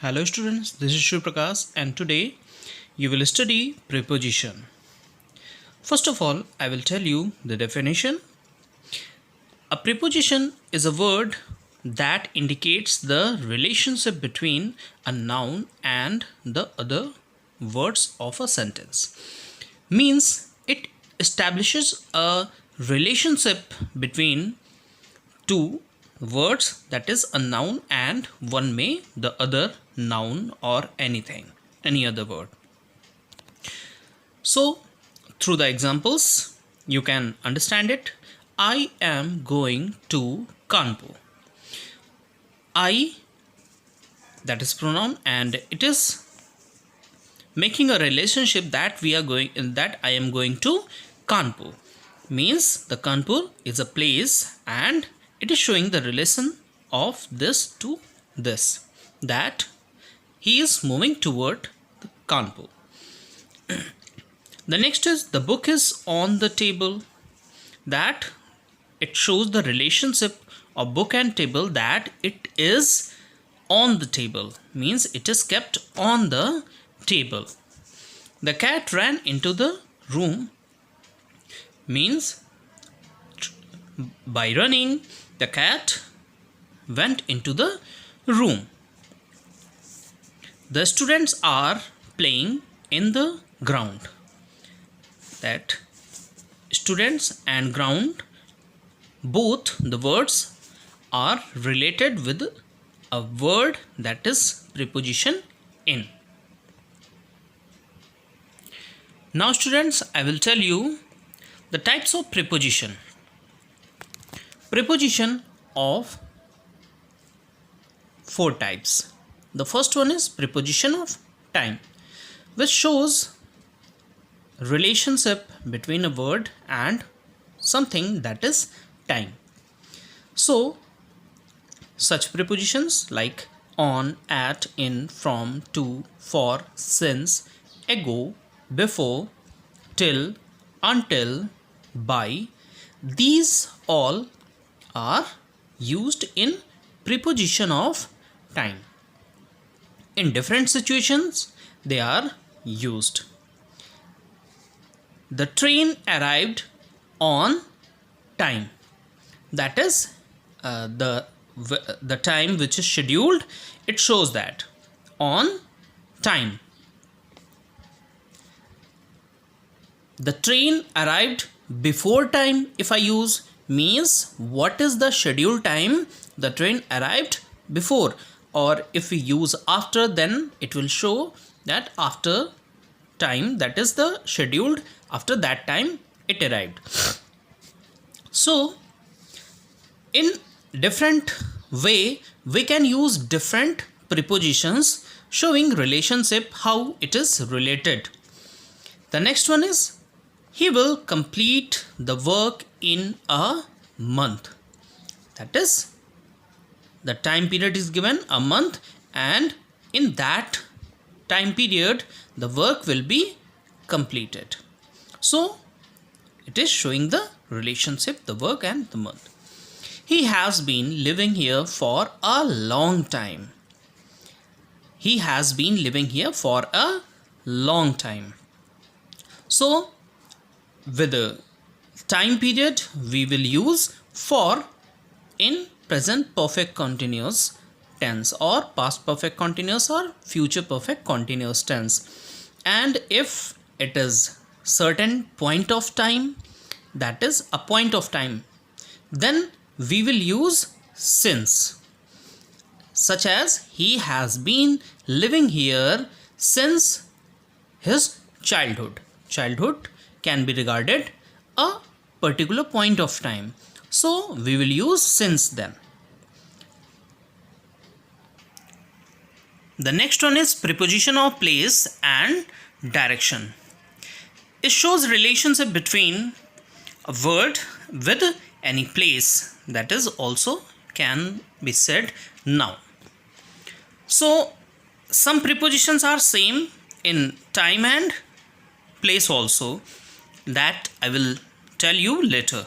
Hello students, this is Shiv Prakash and today you will study preposition. First of all, I will tell you the definition. A preposition is a word that indicates the relationship between a noun and the other words of a sentence. Means it establishes a relationship between two words, that is a noun and one may the other noun or any other word. So through the examples you can understand it. I am going to Kanpur. I, that is pronoun, and it is making a relationship that I am going to Kanpur. Means the Kanpur is a place and it is showing the relation of this to this, that he is moving toward Kanpur. The next is the book is on the table, that it shows the relationship of book and table, that it is on the table, means it is kept on the table. The cat ran into the room, means by running the cat went into the room. The students are playing in the ground, that students and ground, both the words are related with a word, that is preposition in. Now students, I will tell you the types of preposition. Preposition of 4 types. The first one is preposition of time, which shows relationship between a word and something, that is time. So such prepositions like on, at, in, from, to, for, since, ago, before, till, until, by, these all are used in preposition of time. In different situations they are used. The train arrived on time, that is the time which is scheduled, it shows that on time. The train arrived before time, if I use, means what is the scheduled time the train arrived before, or if we use after, then it will show that after time, that is the scheduled, after that time it arrived. So in different way we can use different prepositions showing relationship, how it is related. The next one is he will complete the work in a month, that is the time period is given a month, and in that time period the work will be completed. So it is showing the relationship, the work and the month. He has been living here for a long time. He has been living here for a long time. So with the time period we will use for in present perfect continuous tense, or past perfect continuous, or future perfect continuous tense. And if it is certain point of time, that is a point of time, then we will use since, such as he has been living here since his childhood. Childhood can be regarded a particular point of time, so we will use since then. The next one is preposition of place and direction. It shows relationship between a word with any place, that is also can be said noun. So some prepositions are same in time and place also, that I will tell you later.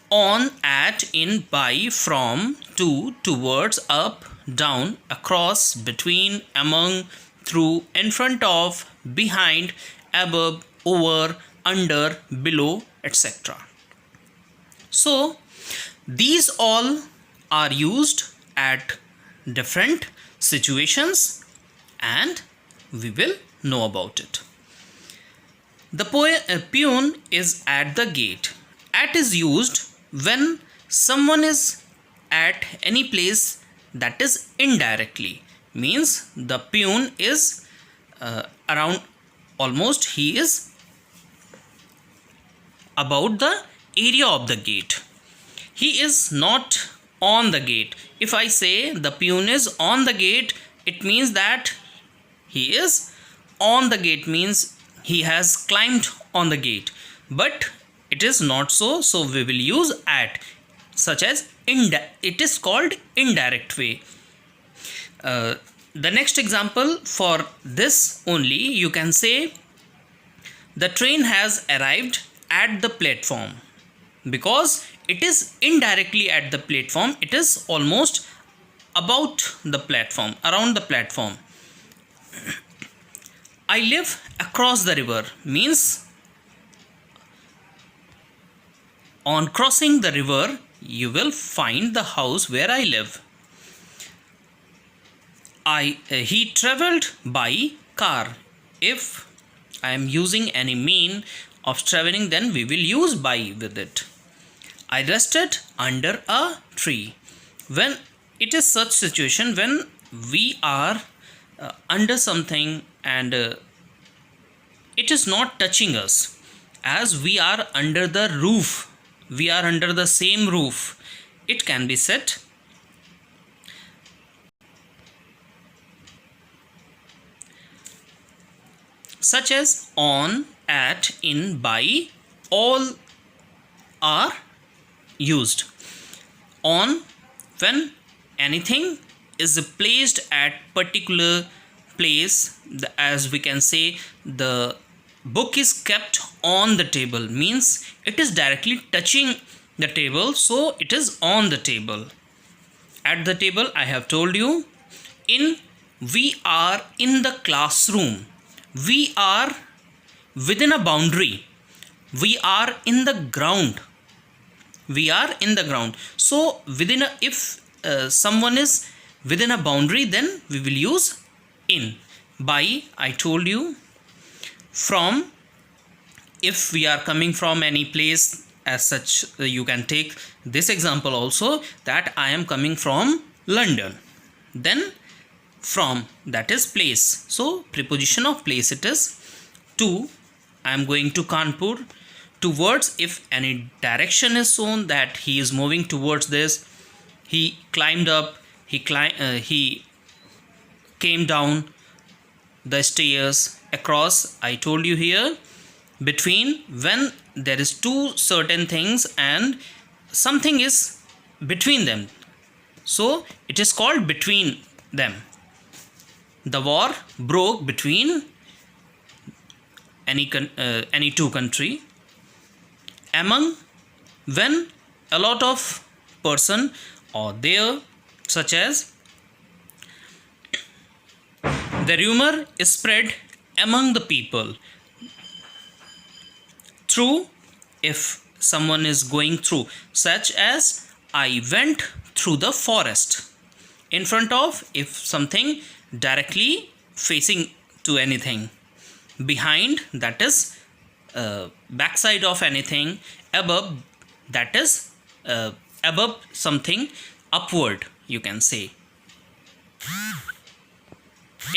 On, at, in, by, from, to, towards, up, down, across, between, among, through, in front of, behind, above, over, under, below, etc. So these all are used at different situations and we will know about it. The peon is at the gate. At is used when someone is at any place that is indirectly. Means the peon is around, almost he is about the area of the gate. He is not on the gate. If I say the peon is on the gate, it means that he is on the gate, means he has climbed on the gate. But it is not so, so we will use at, such as it is called indirect way. The next example for this only, you can say the train has arrived at the platform. Because it is indirectly at the platform, it is almost about the platform, around the platform. I live across the river means on crossing the river you will find the house where I live. He traveled by car. If I am using any mean of traveling, then we will use by with it. I rested under a tree. When it is such situation, when we are under something and it is not touching us, as we are under the roof, we are under the same roof, it can be said such as on, at, in, by, all are used. On, when anything is placed at particular place, as we can say the book is kept on the table, means it is directly touching the table, so it is on the table. At the table, I have told you. In, we are in the classroom. We are within a boundary. We are in the ground. We are in the ground. So within a, if someone is within a boundary, then we will use in. By, I told you. From, if we are coming from any place, as such you can take this example also, that I am coming from London. Then from, that is place, so preposition of place it is. To, I am going to Kanpur. Towards, if any direction is shown that he is moving towards this. He climbed up, he came down the stairs. Across, I told you here. Between, when there is two certain things and something is between them, so it is called between them. The war broke between any two country. Among, when a lot of person are there, such as the rumor is spread among the people. Through, if someone is going through, such as I went through the forest. In front of, if something directly facing to anything. Behind, that is backside of anything. Above, that is above something, upward you can say.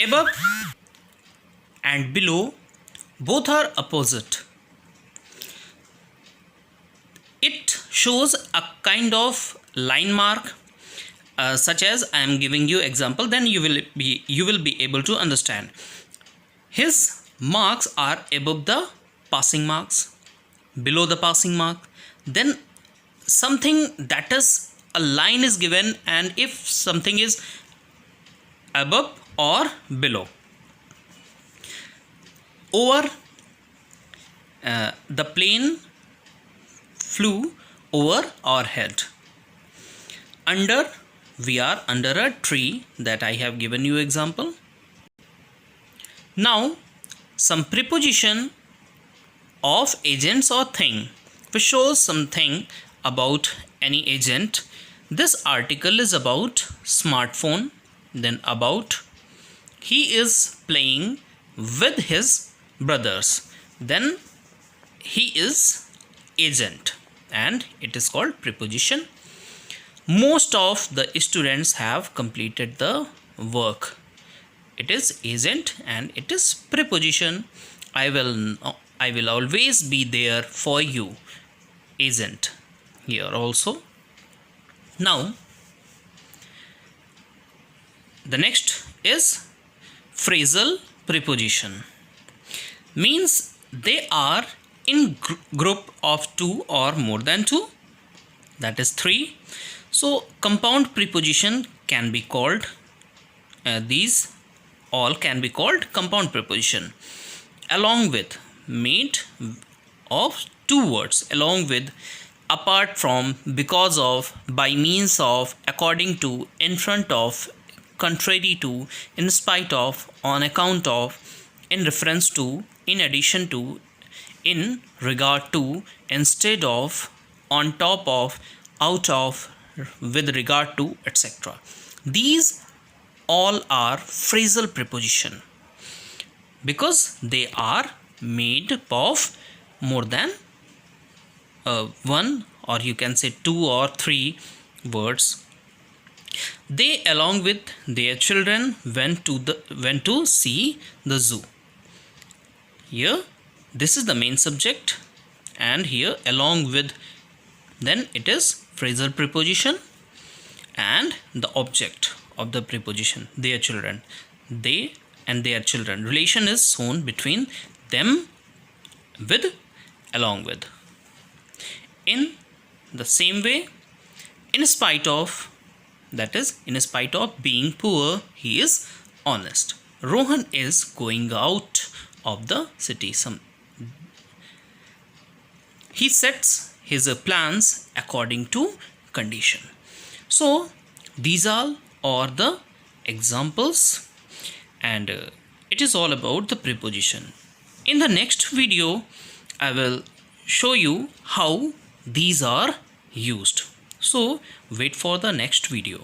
Above and below, both are opposite. It shows a kind of line mark, such as I am giving you example, then you will be able to understand. His marks are above the passing marks, below the passing mark. Then something that is a line is given, and if something is above or below. Over, the plane flew over our head. Under, we are under a tree that I have given you example. Now some preposition of agents or thing which shows something about any agent. This article is about smartphone, then about he is playing with his brothers, then he is agent and it is called preposition. Most of the students have completed the work. It is agent and it is preposition. I will always be there for you. Agent here also. Now the next is phrasal preposition. Means they are in group of two or more than two, that is three. So compound preposition can be called, these all can be called compound preposition. Along with, made of two words, along with, apart from, because of, by means of, according to, in front of, contrary to, in spite of, on account of, in reference to, in addition to, in regard to, instead of, on top of, out of, with regard to, etc. These all are phrasal preposition because they are made of more than one, or you can say two or three words. They along with their children went to see the zoo. Here this is the main subject and here along with, then it is phrasal preposition and the object of the preposition, their children. They and their children. Relation is shown between them with, along with. In the same way, in spite of, that is, in spite of being poor, he is honest. Rohan is going out of the city. He sets his plans according to condition. So these all are the examples and it is all about the preposition. In the next video I will show you how these are used. So wait for the next video.